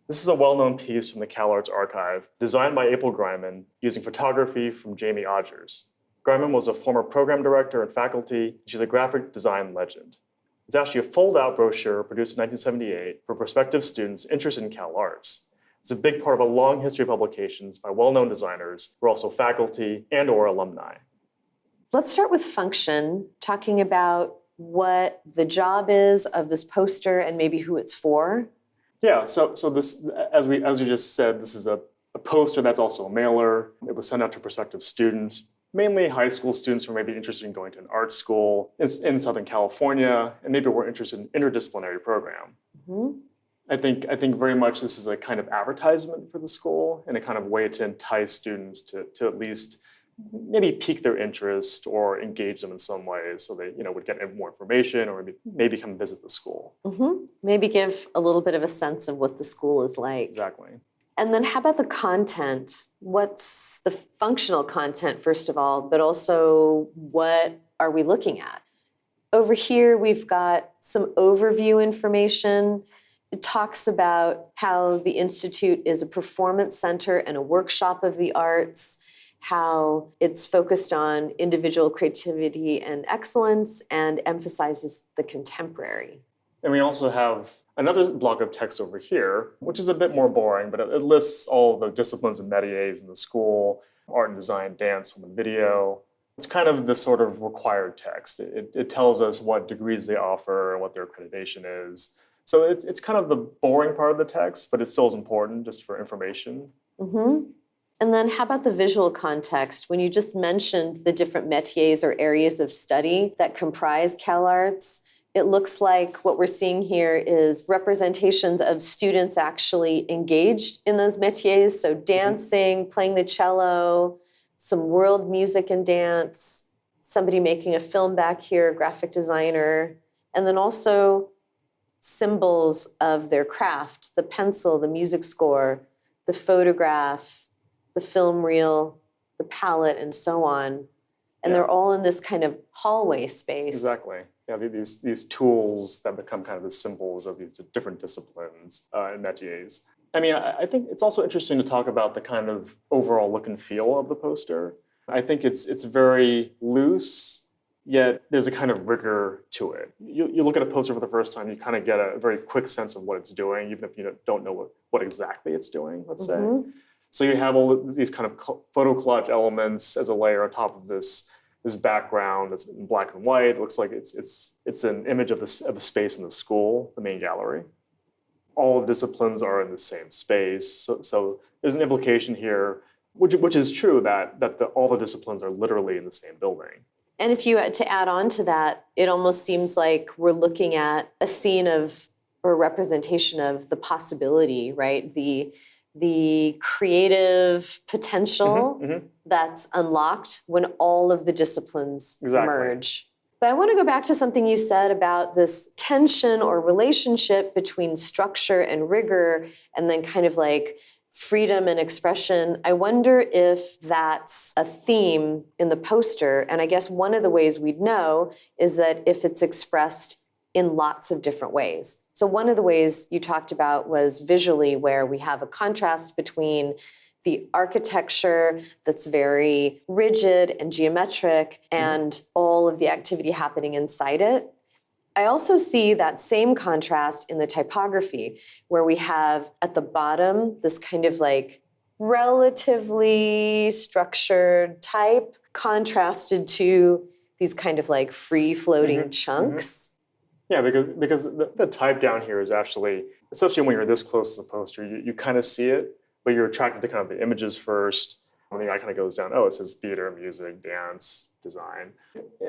This is a well-known piece from the CalArts archive, designed by April Greiman using photography from Jamie Odgers. Greiman was a former program director and faculty. She's a graphic design legend. It's actually a fold-out brochure produced in 1978 for prospective students interested in CalArts. It's a big part of a long history of publications by well-known designers who are also faculty and/or alumni. Let's start with function, talking about what the job is of this poster and maybe who it's for. Yeah, so this, as we just said, this is a poster that's also a mailer. It was sent out to prospective students, mainly high school students who are maybe interested in going to an art school in Southern California, and maybe were interested in interdisciplinary program. Mm-hmm. I think very much this is a kind of advertisement for the school and a kind of way to entice students to at least maybe pique their interest or engage them in some ways so they would get more information or maybe come visit the school. Mm-hmm. Maybe give a little bit of a sense of what the school is like. Exactly. And then how about the content? What's the functional content, first of all, but also what are we looking at? Over here, we've got some overview information. It talks about how the Institute is a performance center and a workshop of the arts, how it's focused on individual creativity and excellence and emphasizes the contemporary. And we also have another block of text over here, which is a bit more boring, but it lists all the disciplines and métiers in the school: art and design, dance, film and video. It's kind of the sort of required text. It tells us what degrees they offer and what their accreditation is. So it's kind of the boring part of the text, but it still is important just for information. Mm-hmm. And then how about the visual context? When you just mentioned the different métiers or areas of study that comprise CalArts, it looks like what we're seeing here is representations of students actually engaged in those métiers. So dancing, playing the cello, some world music and dance, somebody making a film back here, a graphic designer, and then also symbols of their craft: the pencil, the music score, the photograph, the film reel, the palette, and so on. And they're all in this kind of hallway space. Exactly. Yeah, these tools that become kind of the symbols of these different disciplines and métiers. I mean, I think it's also interesting to talk about the kind of overall look and feel of the poster. I think it's very loose, yet there's a kind of rigor to it. You look at a poster for the first time, you kind of get a very quick sense of what it's doing, even if you don't know what exactly it's doing, let's say. So you have all these kind of photo collage elements as a layer on top of this background that's in black and white. It looks like it's an image of a space in the school, the main gallery. All the disciplines are in the same space. So there's an implication here, which is true, that all the disciplines are literally in the same building. And if you had to add on to that, it almost seems like we're looking at a scene of, or a representation of the possibility, right? The creative potential that's unlocked when all of the disciplines emerge. But I want to go back to something you said about this tension or relationship between structure and rigor, and then kind of like freedom and expression. I wonder if that's a theme in the poster. And I guess one of the ways we'd know is that if it's expressed in lots of different ways. So one of the ways you talked about was visually, where we have a contrast between the architecture that's very rigid and geometric and all of the activity happening inside it. I also see that same contrast in the typography, where we have at the bottom this kind of like relatively structured type contrasted to these kind of like free-floating chunks. Yeah, because the type down here is actually, especially when you're this close to the poster, you kind of see it, but you're attracted to kind of the images first. And the eye kind of goes down, oh, it says theater, music, dance, design.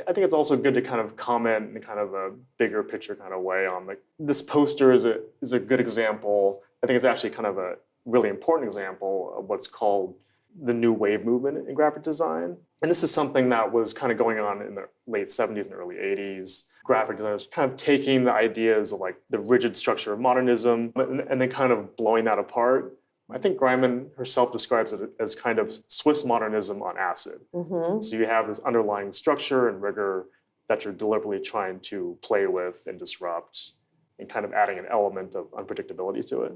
I think it's also good to kind of comment in kind of a bigger picture kind of way on this poster is a good example. I think it's actually kind of a really important example of what's called the new wave movement in graphic design. And this is something that was kind of going on in the late 70s and early 80s. Graphic designers kind of taking the ideas of like the rigid structure of modernism and then kind of blowing that apart. I think Greiman herself describes it as kind of Swiss modernism on acid. So you have this underlying structure and rigor that you're deliberately trying to play with and disrupt, and kind of adding an element of unpredictability to it.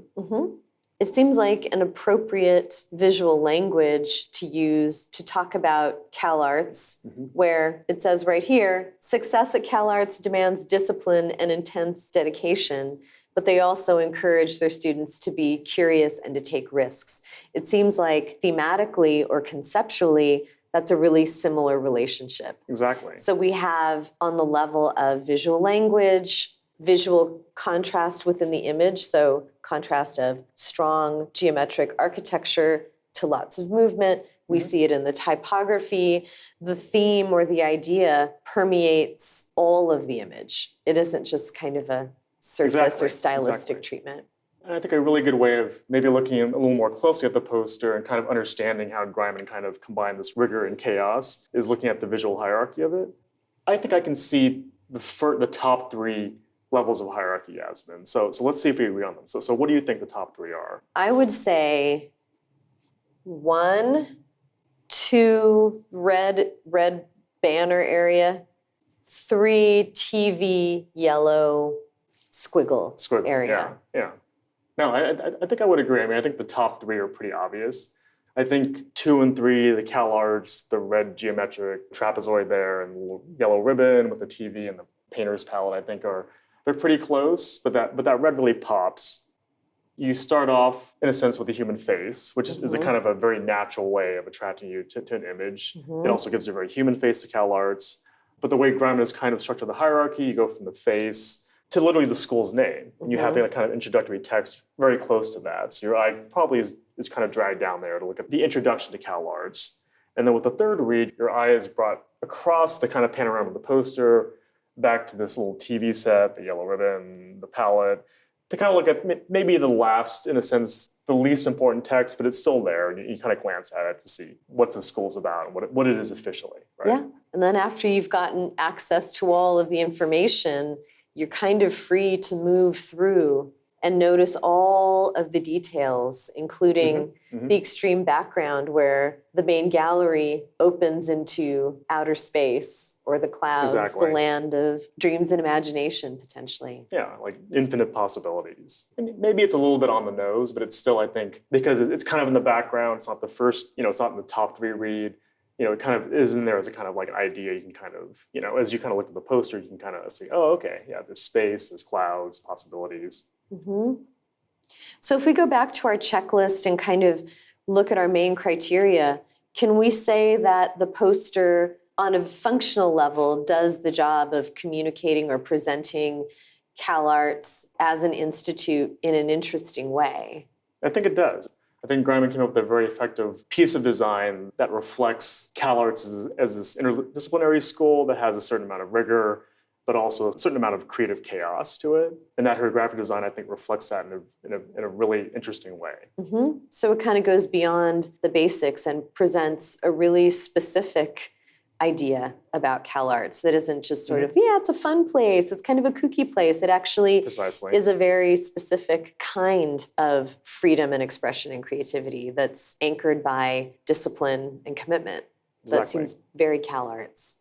it seems like an appropriate visual language to use to talk about CalArts, where it says right here, success at CalArts demands discipline and intense dedication, but they also encourage their students to be curious and to take risks. It seems like thematically or conceptually, that's a really similar relationship. Exactly. So we have on the level of visual language, visual contrast within the image, so contrast of strong geometric architecture to lots of movement. We see it in the typography. The theme or the idea permeates all of the image. It isn't just kind of a surface or stylistic treatment. And I think a really good way of maybe looking a little more closely at the poster and kind of understanding how Greiman kind of combined this rigor and chaos is looking at the visual hierarchy of it. I think I can see the top three levels of hierarchy, Yasmin. So let's see if we agree on them. So what do you think the top three are? I would say 1, 2, red banner area, 3, TV, yellow, squiggle area. Yeah. No, I think I would agree. I mean, I think the top three are pretty obvious. I think 2 and 3, the CalArts, the red geometric trapezoid there, and the yellow ribbon with the TV and the painter's palette, I think they're pretty close, but that red really pops. You start off, in a sense, with the human face, which is a kind of a very natural way of attracting you to an image. It also gives you a very human face to CalArts. But the way Greiman has kind of structured the hierarchy, you go from the face to literally the school's name. And you have the kind of introductory text very close to that. So your eye probably is kind of dragged down there to look at the introduction to CalArts. And then with the third read, your eye is brought across the kind of panorama of the poster, back to this little TV set, the yellow ribbon, the palette, to kind of look at maybe the last, in a sense, the least important text, but it's still there. And you kind of glance at it to see what the school's about and what it is officially, right? Yeah, and then after you've gotten access to all of the information, you're kind of free to move through and notice all of the details, including the extreme background where the main gallery opens into outer space or the clouds, the land of dreams and imagination, potentially. Yeah, like infinite possibilities. And maybe it's a little bit on the nose, but it's still, I think, because it's kind of in the background, it's not the first, it's not in the top three read, it kind of is in there as a kind of like an idea. You can kind of, as you kind of look at the poster, you can kind of say, oh, okay, yeah, there's space, there's clouds, possibilities. So if we go back to our checklist and kind of look at our main criteria, can we say that the poster on a functional level does the job of communicating or presenting CalArts as an institute in an interesting way? I think it does. I think Greiman came up with a very effective piece of design that reflects CalArts as this interdisciplinary school that has a certain amount of rigor, but also a certain amount of creative chaos to it. And that her graphic design, I think, reflects that in a really interesting way. So it kind of goes beyond the basics and presents a really specific idea about CalArts that isn't just sort of, it's a fun place, it's kind of a kooky place. It actually is a very specific kind of freedom and expression and creativity that's anchored by discipline and commitment. That seems very CalArts.